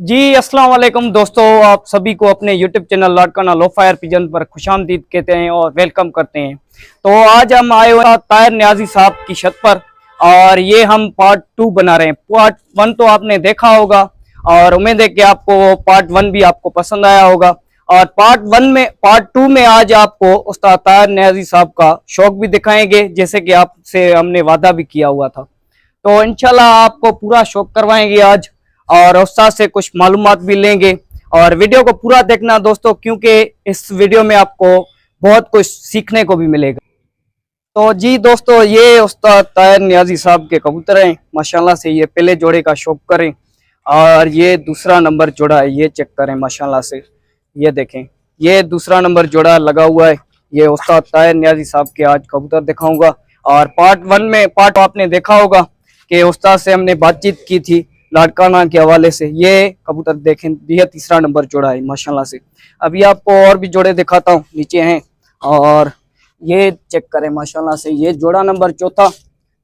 जी अस्सलाम वालेकुम दोस्तों, आप सभी को अपने यूट्यूब चैनल लाडकाना लो फायर पिजन पर खुशामदीद कहते हैं और वेलकम करते हैं। तो आज हम आए हुए हैं ताहिर नियाजी साहब की छत पर और ये हम पार्ट 2 बना रहे हैं। पार्ट 1 तो आपने देखा होगा और उम्मीद है कि आपको पार्ट 1 भी आपको पसंद आया होगा। और पार्ट 2 में आज आपको उस्ताद ताहिर नियाजी साहब का शौक भी दिखाएंगे, जैसे कि आपसे हमने वादा भी किया हुआ था। तो इंशाल्लाह आपको पूरा शौक करवाएंगे आज और उस्ताद से कुछ मालूमात भी लेंगे। और वीडियो को पूरा देखना दोस्तों, क्योंकि इस वीडियो में आपको बहुत कुछ सीखने को भी मिलेगा। तो जी दोस्तों, ये उस्ताद ताहिर नियाजी साहब के कबूतर हैं माशाल्लाह से। ये पहले जोड़े का शौक करें और ये दूसरा नंबर जोड़ा है, ये चेक करें माशाल्लाह से। ये देखें, ये दूसरा नंबर जोड़ा लगा हुआ है। ये उस्ताद ताहिर नियाजी साहब के आज कबूतर दिखाऊंगा। और पार्ट आपने देखा होगा कि उस्ताद से हमने बातचीत की थी लाडकाना के हवाले से। ये कबूतर देखें, यह तीसरा नंबर जोड़ा है माशाल्लाह से। अभी आपको और भी जोड़े दिखाता हूँ, नीचे हैं। और ये चेक करें माशाल्लाह से, ये जोड़ा नंबर चौथा,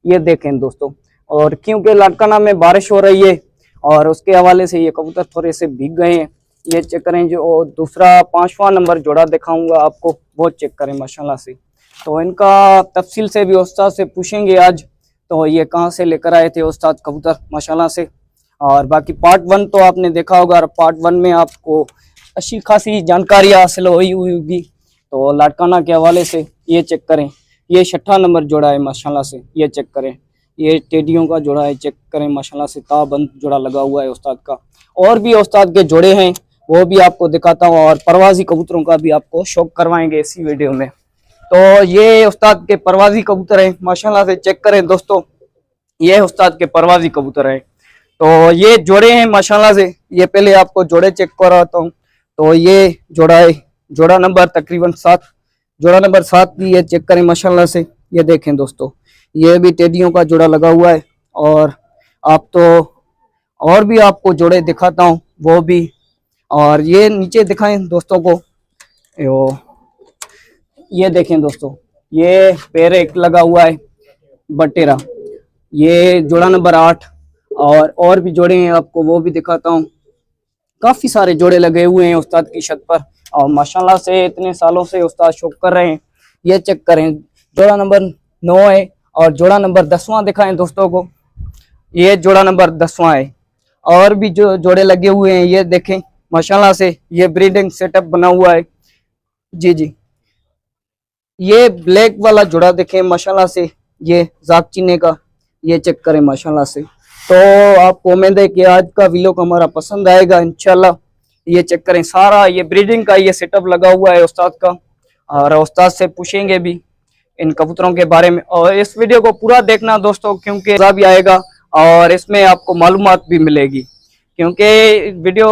ये देखें दोस्तों। और क्योंकि लाडकाना में बारिश हो रही है और उसके हवाले से ये कबूतर थोड़े से भीग गए हैं। ये चेक करें, जो दूसरा 5वां नंबर जोड़ा दिखाऊंगा आपको, वो चेक करें माशाल्लाह से। तो इनका तफसील से भी उस्ताद से पूछेंगे आज, तो ये कहाँ से लेकर आए थे उस्ताद कबूतर माशाल्लाह से। और बाकी पार्ट 1 तो आपने देखा होगा और पार्ट 1 में आपको अच्छी खासी जानकारी हासिल हुई होगी। तो लाडकाना के हवाले से ये चेक करें, ये 6ठा नंबर जोड़ा है माशाल्लाह से। ये चेक करें, ये टेडियों का जोड़ा है, चेक करें माशाल्लाह से। ताबंद जोड़ा लगा हुआ है उस्ताद का। और भी उस्ताद के जोड़े हैं, वो भी आपको दिखाता हूँ। और परवाजी कबूतरों का भी आपको शौक करवाएंगे इसी वीडियो में। तो ये उस्ताद के परवाजी कबूतर हैं माशाल्लाह से, चेक करें दोस्तों। ये उस्ताद के परवाजी कबूतर हैं। तो ये जोड़े हैं माशाल्लाह से। ये पहले आपको जोड़े चेक करवाता हूँ। तो ये जोड़ा है, जोड़ा नंबर तकरीबन 7, जोड़ा नंबर 7 की ये चेक करें माशाल्लाह से। ये देखें दोस्तों, ये भी टेडियों का जोड़ा लगा हुआ है। और आप तो और भी आपको जोड़े दिखाता हूँ वो भी। और ये नीचे दिखाएं दोस्तों को, ये देखें दोस्तों, ये पैर एक लगा हुआ है बटेरा, ये जोड़ा नंबर 8। और भी जोड़े हैं, आपको वो भी दिखाता हूँ। काफी सारे जोड़े लगे हुए हैं उस्ताद की छत पर और माशाल्लाह से इतने सालों से उस्ताद शौक कर रहे हैं। ये चेक करें, जोड़ा नंबर 9 है और जोड़ा नंबर 10वां दिखाएं दोस्तों को। ये जोड़ा नंबर 10वां है। और भी जो जोड़े लगे हुए हैं, ये देखें माशाल्लाह से। ये ब्रीडिंग सेटअप बना हुआ है जी जी। ये ब्लैक वाला जोड़ा देखें माशाल्लाह से, ये जागचीने का। ये चेक करें माशाल्लाह से। तो आपको उम्मीद है कि आज का व्लॉग हमारा पसंद आएगा इंशाल्लाह। ये चेक करें, सारा ये ब्रीडिंग का ये सेटअप लगा हुआ है उस्ताद का। और उस्ताद से पूछेंगे भी इन कबूतरों के बारे में। और इस वीडियो को पूरा देखना दोस्तों, क्योंकि मज़ा भी आएगा और इसमें आपको मालूमात भी मिलेगी। क्योंकि वीडियो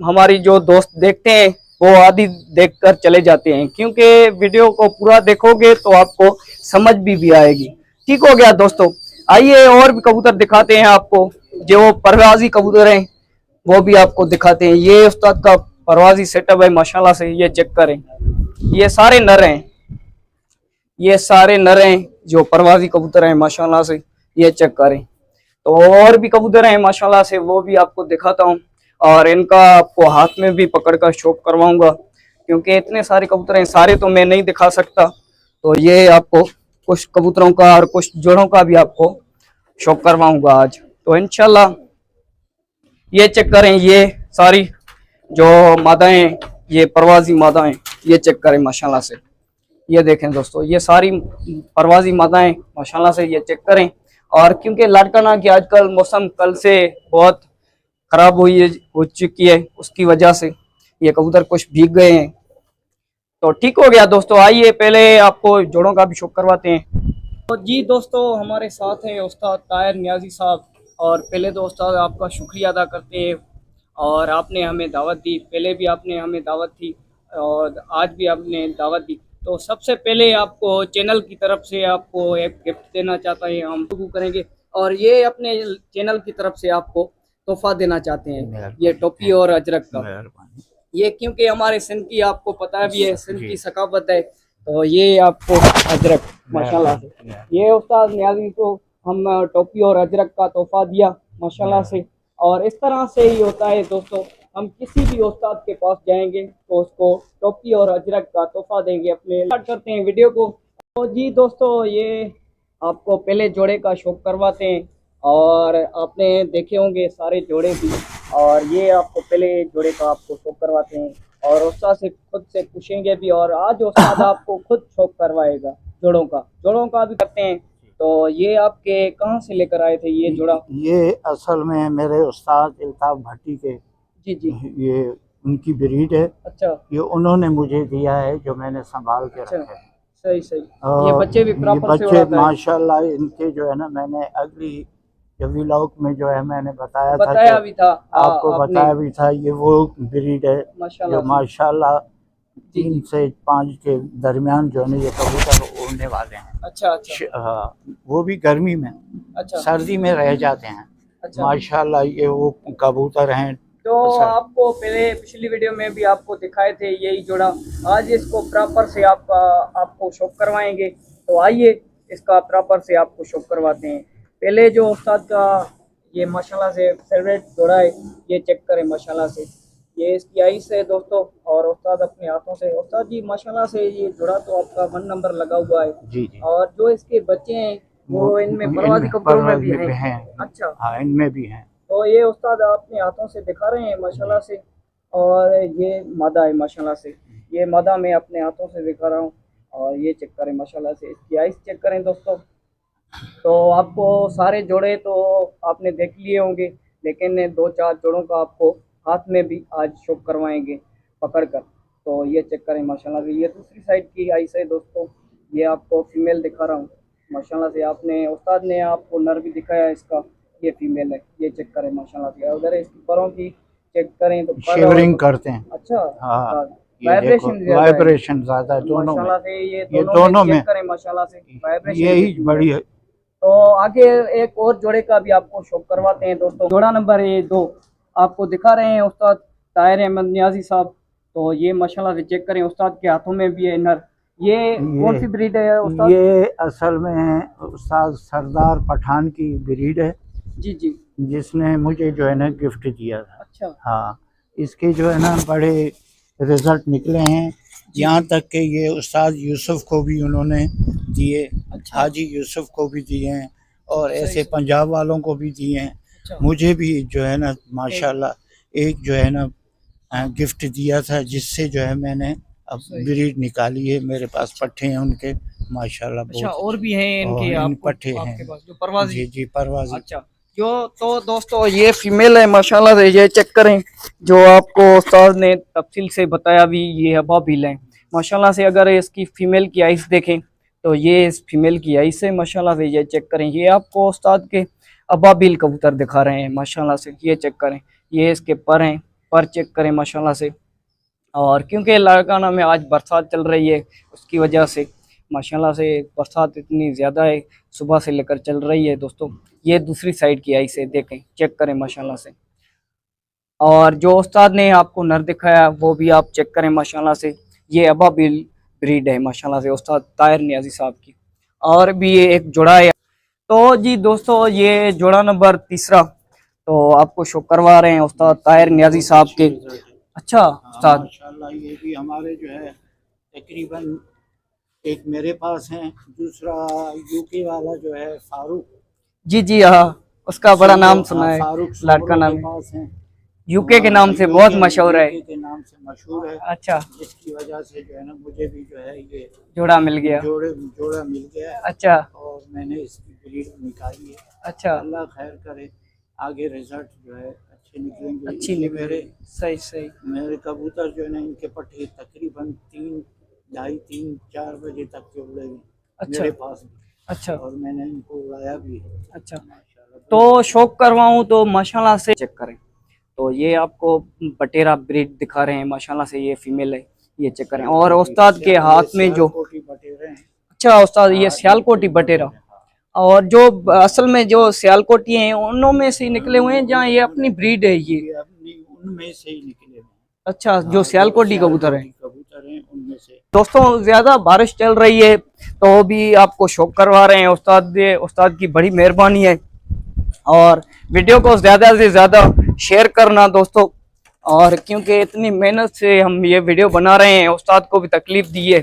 हमारी जो दोस्त देखते हैं वो आधी देखकर चले जाते हैं, क्योंकि वीडियो को पूरा देखोगे तो आपको समझ भी आएगी। ठीक हो गया दोस्तों। आइए और भी कबूतर दिखाते हैं आपको, जो परवाजी कबूतर हैं वो भी आपको दिखाते हैं। ये उस्ताद का परवाजी सेटअप है माशाल्लाह से। ये चेक करें, ये सारे नर हैं, ये सारे नर हैं जो परवाजी कबूतर हैं माशाल्लाह से। ये चेक करें। तो और भी कबूतर हैं माशाल्लाह से, वो भी आपको दिखाता हूँ। और इनका आपको हाथ में भी पकड़कर शौक करवाऊंगा, क्योंकि इतने सारे कबूतर हैं, सारे तो मैं नहीं दिखा सकता। तो ये आपको कुछ कबूतरों का और कुछ जोड़ों का भी आपको शौक करवाऊंगा आज। तो इंशाल्लाह ये चेक करें, ये सारी जो मादाएं, ये परवाजी मादाएं, ये चेक करें माशाल्लाह से। ये देखें दोस्तों, ये सारी परवाजी मादाएं माशाल्लाह से। ये चेक करें। और क्योंकि लाडकाना की आजकल मौसम कल से बहुत खराब हो चुकी है, उसकी वजह से ये कबूतर कुछ भीग गए हैं। तो ठीक हो गया दोस्तों। आइए पहले आपको जोड़ों का भी शौक करवाते हैं। तो जी दोस्तों, हमारे साथ हैं उस्ताद ताहिर नियाजी साहब। और पहले तो उस्ताद आपका शुक्रिया अदा करते हैं, और आपने हमें दावत दी। पहले भी आपने हमें दावत दी और आज भी आपने दावत दी। तो सबसे पहले आपको चैनल की तरफ से आपको एक गिफ्ट देना चाहता है, हम शुरू करेंगे। और ये अपने चैनल की तरफ से आपको तोहफा देना चाहते हैं, ये टोपी और अजरक का। ये क्योंकि हमारे सिंध की आपको पता भी है, सिंध की सकाफत है। तो ये आपको अजरक माशाल्लाह से, ये उस्ताद नियाजी को हम टोपी और अजरक का तोहफा दिया माशाल्लाह से। और इस तरह से ही होता है दोस्तों, हम किसी भी उस्ताद के पास जाएंगे तो उसको टोपी और अजरक का तोहफा देंगे अपने। स्टार्ट करते हैं वीडियो को। तो जी दोस्तों, ये आपको पहले जोड़े का शौक करवाते हैं और आपने देखे होंगे सारे जोड़े भी, और ये आपको पहले जोड़े का आपको शौक करवाते हैं और उस्ताद से खुद से पूछेंगे भी, और आज उस्ताद आपको खुद शौक करवाएगा जोड़ों का भी करते हैं। तो ये आपके कहाँ से लेकर आए थे ये जोड़ा? ये असल में मेरे उस्ताद इल्ताफ भट्टी के, जी जी, ये उनकी ब्रीड है। अच्छा, ये उन्होंने मुझे दिया है, जो मैंने संभाल के अच्छा, रखा है। सही सही। ये बच्चे भी प्रॉपर से बच्चे उड़ाता है? माशाल्लाह इनके जो है ना, मैंने अगली जो व्लॉग में जो है मैंने बताया भी था आपको बताया भी था, ये वो ब्रीड है जो माशाल्लाह 3 से 5 के दरमियान जो है ना ये कबूतर उड़ने वाले हैं। अच्छा अच्छा, हाँ, वो भी गर्मी में, अच्छा, सर्दी में रह जाते हैं। अच्छा, माशाल्लाह ये वो कबूतर हैं। तो आपको पहले पिछली वीडियो में भी आपको दिखाए थे यही जोड़ा, आज इसको प्रॉपर से आपको शौक करवाएंगे। तो आइए इसका प्रॉपर से आपको शौक करवाते हैं। पहले जो उस्ताद का ये माशाल्लाह से फेवरेट जोड़ा है, ये चेक करें माशाल्लाह से, ये इसकी आइस है दोस्तों, और उस्ताद अपने हाथों से, उस्ताद जी माशाल्लाह से ये जोड़ा तो आपका 1 नंबर लगा हुआ है। जी जी। और जो इसके बच्चे हैं वो इनमें परवाज़ी कबूतरों में भी हैं। अच्छा, हाँ, इनमें भी हैं। तो ये उस्ताद अपने हाथों से दिखा रहे हैं माशाल्लाह से, और ये मादा है माशाल्लाह से, ये मादा मैं अपने हाथों से दिखा रहा हूँ। और ये चेक करें माशाल्लाह से, इसकी आइस चेक करें दोस्तों। तो आपको सारे जोड़े तो आपने देख लिए होंगे, लेकिन 2-4 जोड़ों का आपको हाथ में भी आज शौक करवाएंगे पकड़ कर। तो ये चेक करें माशाल्लाह से, ये दूसरी साइड की आइस है दोस्तों, ये आपको फीमेल दिखा रहा हूँ माशाल्लाह से। आपने उस्ताद ने आपको नर भी दिखाया इसका, ये फीमेल है, ये चेक करें माशाल्लाह से। अगर इसकी परों की चेक करें तो शेवरिंग करते हैं। अच्छा, हाँ, वाइब्रेशन ज्यादा है दोनों माशाल्लाह से, ये दोनों में चेक करें माशाल्लाह से, वाइब्रेशन यही बड़ी है। तो आगे एक और जोड़े का भी आपको शौक करवाते हैं दोस्तों। जोड़ा नंबर 2 आपको दिखा रहे हैं उस्ताद ताहिर अहमद नियाजी साहब। तो ये माशाल्लाह से चेक करें, उस्ताद के हाथों में भी है नर। ये कौन सी ब्रीड है उस्ताद? ये असल में उस्ताद सरदार पठान की ब्रीड है। जी जी, जिसने मुझे जो है ना गिफ्ट दिया था। अच्छा, हाँ, इसके जो है ना बड़े रिजल्ट निकले हैं, यहाँ तक कि ये उस्ताद यूसुफ को भी उन्होंने दिए। अच्छा। हाजी यूसुफ को भी दिए हैं, और ऐसे पंजाब वालों को भी दिए हैं। अच्छा। मुझे भी जो है ना माशाल्लाह एक जो है ना गिफ्ट दिया था, जिससे जो है मैंने अब ब्रीड निकाली है। मेरे पास पट्टे हैं उनके माशाल्लाह। अच्छा, और भी हैं इनके पट्टे हैं आपके पास जो परवाज़ी? जी जी, परवाज़ी। अच्छा, जो तो दोस्तों ये फीमेल है माशाल्लाह से, ये चेक करें, जो आपको उस्ताद ने तफसील से बताया भी, ये अबाबिल है माशाल्लाह से। अगर इसकी फीमेल की आइस देखें तो ये इस फीमेल की आइस है माशाल्लाह से, ये चेक करें। ये आपको उस्ताद के अबाबिल कबूतर दिखा रहे हैं माशाल्लाह से, ये चेक करें, ये इसके पर हैं, पर चेक करें माशाल्लाह से। और क्योंकि लाड़काना में आज बरसात चल रही है, उसकी वजह से माशाल्लाह से बरसात इतनी ज़्यादा है, सुबह से लेकर चल रही है दोस्तों। ये दूसरी साइड की आई से देखें, चेक करें माशाल्लाह से। और जो उस्ताद ने आपको नर दिखाया वो भी आप चेक करें माशाल्लाह से, ये अबाबिल ब्रीड है माशाल्लाह से, उस्ताद ताहिर नियाजी साहब की। और भी ये एक जोड़ा है। तो जी दोस्तों, ये जोड़ा नंबर 3 तो आपको शो करवा रहे हैं उस्ताद ताहिर नियाजी साहब के। अच्छा उस्ताद, माशाल्लाह ये भी हमारे जो है तकरीबन, एक मेरे पास है, दूसरा यूके वाला जो है फारूक। जी जी, हाँ, उसका बड़ा नाम सुना है, लड़का नाम है, यूके के नाम से बहुत मशहूर है, के नाम से मशहूर है। अच्छा, जिसकी वजह से जो है ना मुझे भी जो है ये जोड़ा मिल गया, जोड़ा मिल गया। अच्छा, और मैंने इसकी ब्रीड निकाली है। अच्छा, अल्लाह खैर करे, आगे रिजल्ट जो है अच्छे निकलेंगे। अच्छी मेरे सही सही मेरे कबूतर जो है ना, इनके पट्टे तकरीबन 3-2:30-3-4 बजे तक के उड़ेंगे। अच्छा, मेरे पास। अच्छा, और मैंने इनको उड़ाया भी है। अच्छा, तो शौक करवाऊं तो माशाल्लाह से चेक करें। तो ये आपको बटेरा ब्रीड दिखा रहे हैं माशाल्लाह से, ये फीमेल है, ये चेक करें। और उस्ताद के हाथ में जो, अच्छा उस्ताद ये सियालकोटी बटेरा, और जो असल में जो सियालकोटी हैं उनों में से निकले हुए हैं, जहाँ ये अपनी ब्रीड है, ये उनमें से ही निकले हुए। अच्छा, जो सियालकोटी कबूतर है उनमें से। दोस्तों ज्यादा बारिश चल रही है तो भी आपको शौक करवा रहे हैं उस्ताद की बड़ी मेहरबानी है। और वीडियो को ज़्यादा से ज़्यादा शेयर करना दोस्तों, और क्योंकि इतनी मेहनत से हम ये वीडियो बना रहे हैं, उस्ताद को भी तकलीफ दी है,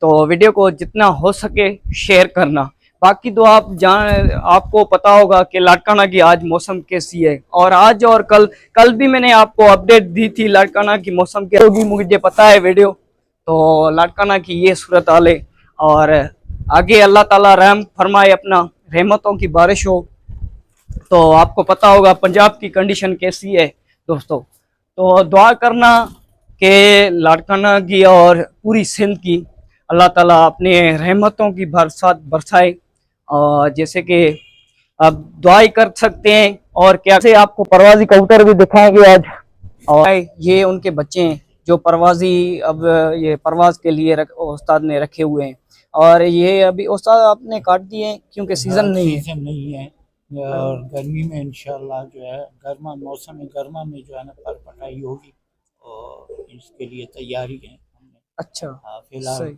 तो वीडियो को जितना हो सके शेयर करना। बाकी तो आप जान, आपको पता होगा कि लाड़काना की आज मौसम कैसी है, और आज और कल कल भी मैंने आपको अपडेट दी थी लाड़काना की मौसम के, तो भी मुझे पता है वीडियो। तो लाड़काना की ये सूरत हाल है, और आगे अल्लाह ताला रहम फरमाए, अपना रहमतों की बारिश हो। तो आपको पता होगा पंजाब की कंडीशन कैसी है दोस्तों, तो दुआ करना कि लाड़काना की और पूरी सिंध की अल्लाह ताला अपने रहमतों की बरसात बरसाए। और जैसे कि आप दुआ ही कर सकते हैं, और क्या से आपको परवाजी कबूतर भी दिखाएंगे आज, और ये उनके बच्चे हैं जो परवाजी अब ये परवाज के लिए उस्ताद ने रखे हुए हैं, और ये अभी उस्ताद आपने काट दिए हैं क्योंकि सीजन नहीं है। सीजन नहीं है, और गर्मी में इंशाल्लाह जो है गर्मा मौसम गर्मा में जो है ना पर पटाई होगी, और इसके लिए तैयारी है हमने। अच्छा, फिलहाल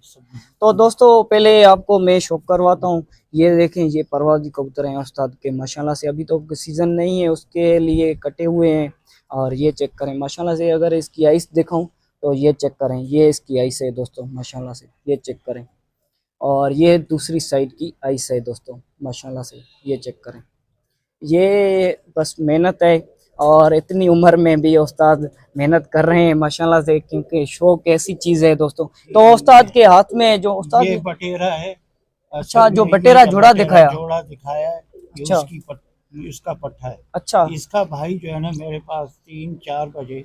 तो दोस्तों पहले आपको मैं शौक करवाता हूँ। ये देखें, ये परवाजी कबूतर हैं उस्ताद के माशाल्लाह से, अभी तो सीज़न नहीं है उसके लिए कटे हुए हैं। और ये चेक करें माशाल्लाह से, अगर इसकी आइस दिखाऊं तो ये चेक करें, ये इसकी आइस है दोस्तों माशाल्लाह से, ये चेक करें। और ये दूसरी साइड की आइस है दोस्तों माशाल्लाह से, ये चेक करें। ये बस मेहनत है, और इतनी उम्र में भी उस्ताद मेहनत कर रहे हैं माशाल्लाह से, क्योंकि शौक ऐसी चीज़ है दोस्तों। तो उस्ताद के हाथ में जो उस्ताद ये बटेरा है। अच्छा, जो बटेरा जोड़ा दिखाया, जोड़ा दिखाया है, ये अच्छा इसका पट्टा है। अच्छा इसका भाई जो है ना मेरे पास 3-4 बजे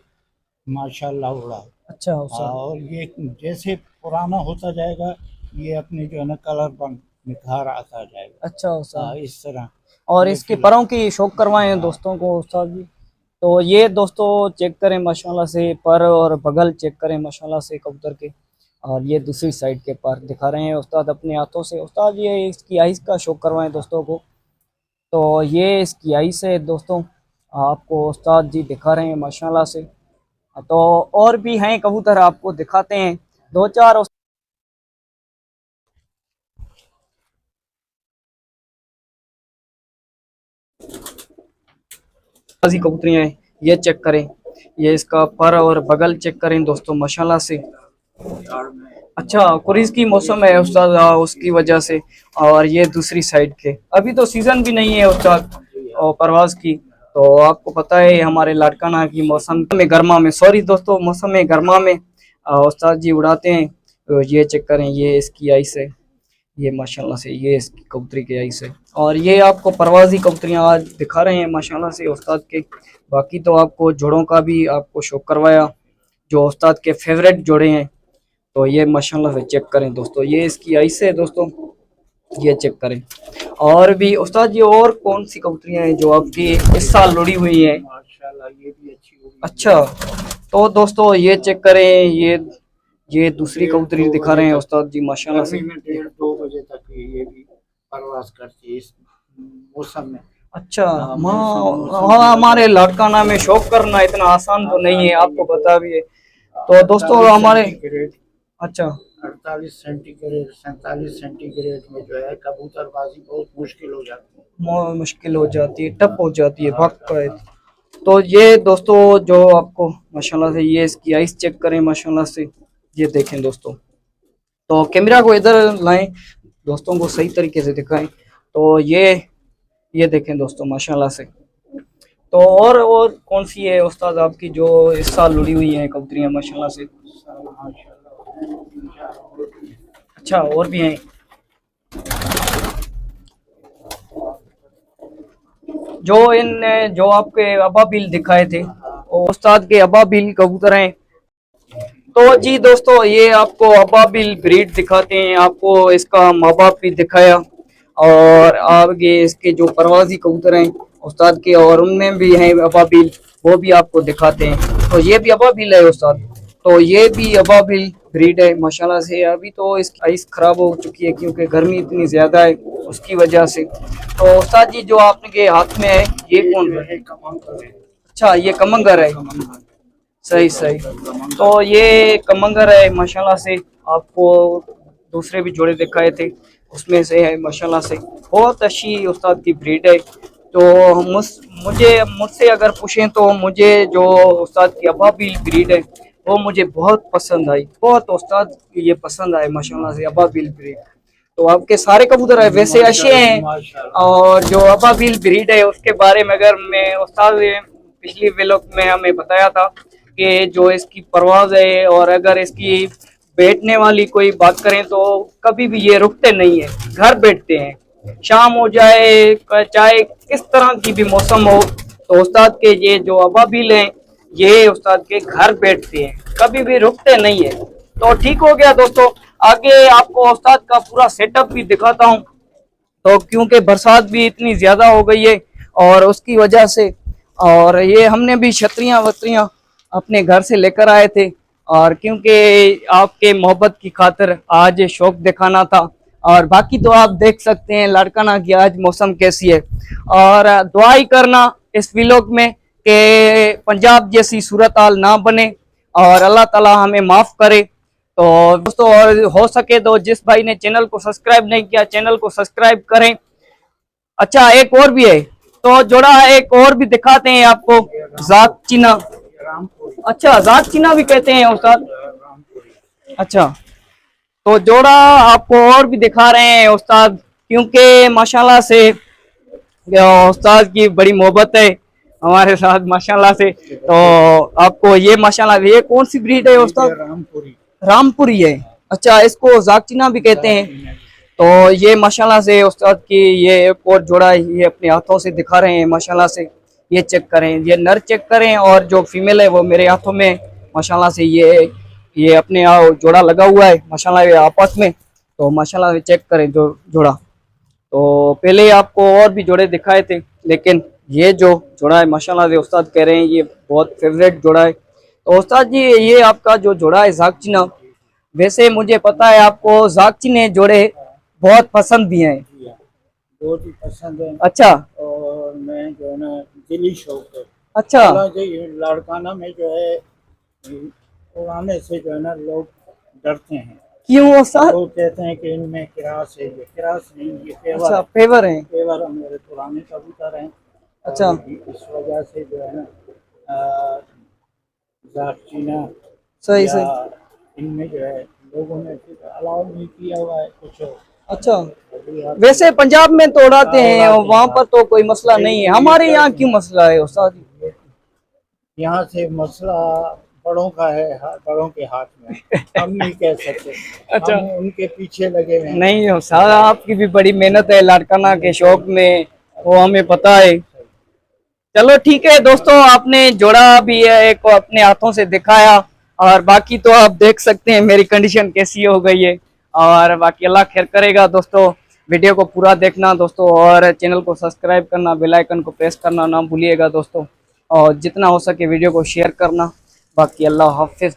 माशाल्लाह उड़ा। अच्छा उस्ताद, और ये जैसे पुराना होता जाएगा, ये अपने जो है ना कलर बन निखार आता जाएगा। अच्छा उस्ताद, इस तरह। और इसके परों की शौक करवाए हैं दोस्तों को उस्ताद जी। तो ये दोस्तों चेक करें माशाल्लाह से, पर और बगल चेक करें माशाल्लाह से कबूतर के। और ये दूसरी साइड के पर दिखा रहे हैं उस्ताद अपने हाथों से। उस्ताद ये इसकी आइस का शौक करवाएं दोस्तों को। तो ये इसकी आइस है दोस्तों, आपको उस्ताद जी दिखा रहे हैं माशाल्लाह से। तो और भी हैं कबूतर, आपको दिखाते हैं 2-4 कबूतरियाँ हैं, ये चेक करें। ये इसका पर और बगल चेक करें दोस्तों माशाल्लाह से। अच्छा, कुरीज की मौसम है उस्ताद, उसकी वजह से। और ये दूसरी साइड के, अभी तो सीजन भी नहीं है उस्ताद और परवाज की। तो आपको पता है हमारे लाड़काना की मौसम में गर्मा में, सॉरी दोस्तों, मौसम में गर्मा में उस्ताद जी उड़ाते हैं। तो ये चेक करें, ये इसकी आइस है, ये माशाल्लाह से, ये इसकी कबूतरी की आइस है। और ये आपको परवाजी कबूतरियाँ आज दिखा रहे हैं माशाल्लाह से उस्ताद के। बाकी तो आपको जोड़ों का भी आपको शौक करवाया, जो उस्ताद के फेवरेट जोड़े हैं। तो ये माशाल्लाह से चेक करें दोस्तों, ये इसकी आइस है दोस्तों, ये चेक करें। और भी उस्ताद जी और कौन सी कबूतरियाँ हैं जो आपकी इस साल उड़ी हुई हैं? माशाल्लाह ये भी अच्छी होगी। अच्छा, तो दोस्तों ये चेक करें, ये दूसरी कबूतरी दिखा रहे हैं उस्ताद जी माशाल्लाह से। 1:30-2 बजे तक ये भी परवास करती है इस मौसम में। अच्छा, हाँ, हमारे लाड़काना में शौक करना इतना आसान तो नहीं है, आपको पता भी है। तो दोस्तों हमारे, अच्छा 48 सेंटीग्रेड 47 सेंटीग्रेड में जो है कबूतरबाजी बहुत मुश्किल हो जाती है, मुश्किल हो जाती है, टप हो जाती है, भाग पाए। तो ये दोस्तों जो आपको माशाल्लाह से, ये इसकी आइस चेक करें माशाल्लाह से, ये देखें दोस्तों। तो कैमरा को इधर लाएं, दोस्तों को सही तरीके से दिखाएं। तो ये देखें दोस्तों माशाल्लाह से। तो और कौन सी है उस्ताद आपकी जो इस साल उड़ी हुई है कबूतरियाँ माशाल्लाह से? अच्छा, और भी हैं जो आपके अबाबिल दिखाए थे, वो उस्ताद के अबाबिल कबूतर हैं। तो जी दोस्तों ये आपको अबाबिल ब्रीड दिखाते हैं, आपको इसका माँ बाप भी दिखाया, और आगे इसके जो परवाजी कबूतर हैं उस्ताद के, और उनमें भी हैं अबाबिल, वो भी आपको दिखाते हैं। तो ये भी अबाबिल है उस्ताद, तो ये भी अबाबिल ब्रीड है माशाल्लाह से। अभी तो इसकी आइस खराब हो चुकी है क्योंकि गर्मी इतनी ज़्यादा है, उसकी वजह से। तो उस्ताद जी जो आपके हाथ में है ये कौन है? अच्छा, ये कमंगर है, सही सही। तो ये कमंगर है माशाल्लाह से, आपको दूसरे भी जोड़े दिखाए थे उसमें से है माशाल्लाह से, बहुत अच्छी उस्ताद की ब्रीड है। तो मुझसे अगर पूछें तो मुझे जो उस्ताद की अबाबिल ब्रीड है वो मुझे बहुत पसंद आई, बहुत उस्ताद ये पसंद आए माशाल्लाह से अबाबिल ब्रीड। तो आपके सारे कबूतर है वैसे अच्छे हैं, और जो अबाबिल ब्रीड है उसके बारे में अगर मैं उस्ताद ने पिछली व्लॉग में हमें बताया था कि जो इसकी परवाज है और अगर इसकी बैठने वाली कोई बात करें तो कभी भी ये रुकते नहीं है, घर बैठते हैं। शाम हो जाए चाहे किस तरह की भी मौसम हो तो उस्ताद के ये जो अबाबिल हैं ये उस्ताद के घर बैठते हैं, कभी भी रुकते नहीं है। तो ठीक हो गया दोस्तों, आगे आपको उस्ताद का पूरा सेटअप भी दिखाता हूँ। तो क्योंकि बरसात भी इतनी ज्यादा हो गई है और उसकी वजह से, और ये हमने भी छतरियां वतरियां अपने घर से लेकर आए थे, और क्योंकि आपके मोहब्बत की खातिर आज शौक दिखाना था। और बाकी तो आप देख सकते हैं लाड़काना की आज मौसम कैसी है, और दुआ ही करना इस व्लॉग में कि पंजाब जैसी सूरत हाल ना बने और अल्लाह ताला हमें माफ करे। तो दोस्तों और हो सके तो जिस भाई ने चैनल को सब्सक्राइब नहीं किया चैनल को सब्सक्राइब करें। अच्छा एक और भी है, तो जोड़ा एक और भी दिखाते हैं आपको, जात चीना। अच्छा जात चीना भी कहते हैं उस्ताद। अच्छा तो जोड़ा आपको और भी दिखा रहे हैं उस्ताद, क्योंकि माशाल्लाह से उस्ताद की बड़ी मोहब्बत है हमारे साथ माशाल्लाह से। तो आपको ये माशाल्लाह ये कौन सी ब्रीड है उस्ताद? रामपुरी है। अच्छा इसको जागचीना भी कहते हैं। तो ये माशाल्लाह से उस्ताद की ये एक और जोड़ा है, ये अपने हाथों से दिखा रहे हैं माशाल्लाह से। ये चेक करें, ये नर चेक करें, और जो फीमेल है वो मेरे हाथों में माशाल्लाह से ये अपने जोड़ा लगा हुआ है माशाल्लाह ये आपस में। तो माशाल्लाह चेक करें जो जोड़ा। तो पहले आपको और भी जोड़े दिखाए थे, लेकिन ये जो जोड़ा है माशाल्लाह से उस्ताद कह रहे हैं ये बहुत फेवरेट जोड़ा है। तो उस्ताद जी ये आपका जो जोड़ा है जागचीना, वैसे मुझे पता है आपको जागचीने जोड़े बहुत पसंद भी हैं। बहुत ही पसंद है। अच्छा और मैं जो है ना दिली शौक है। अच्छा हालांकि ये लाड़काना में जो है उड़ाने से जो है ना लोग डरते हैं, क्यों उस्ताद? वो कहते हैं कि इनमें किरास है, ये किरास नहीं, ये फेवर अच्छा है। फेवर है। फेवर मेरे पुराने कबूतर हैं। अच्छा और इस वजह से जो है ना जागचीना सही या सही। इनमें जो है लोगों ने अलाउ नहीं किया हुआ है कुछ। अच्छा अभी आप वैसे पंजाब में तो उड़ाते हैं और वहाँ पर तो कोई मसला नहीं है, हमारे यहाँ क्यों मसला है उस्ताद? यहाँ से मसला बड़ों का है, बड़ों के हाथ में, हम नहीं कह सकते। अच्छा। हम उनके पीछे लगे हुए हैं। नहीं उस्ताद आपकी भी बड़ी मेहनत है लाड़काना के शौक में, वो हमें पता है। चलो ठीक है दोस्तों, आपने जोड़ा भी है एक अपने हाथों से दिखाया, और बाकी तो आप देख सकते हैं मेरी कंडीशन कैसी हो गई है। और बाकी अल्लाह खैर करेगा दोस्तों। वीडियो को पूरा देखना दोस्तों, और चैनल को सब्सक्राइब करना, बेल आइकन को प्रेस करना ना भूलिएगा दोस्तों, और जितना हो सके वीडियो को शेयर करना। बाकी अल्लाह हाफिज।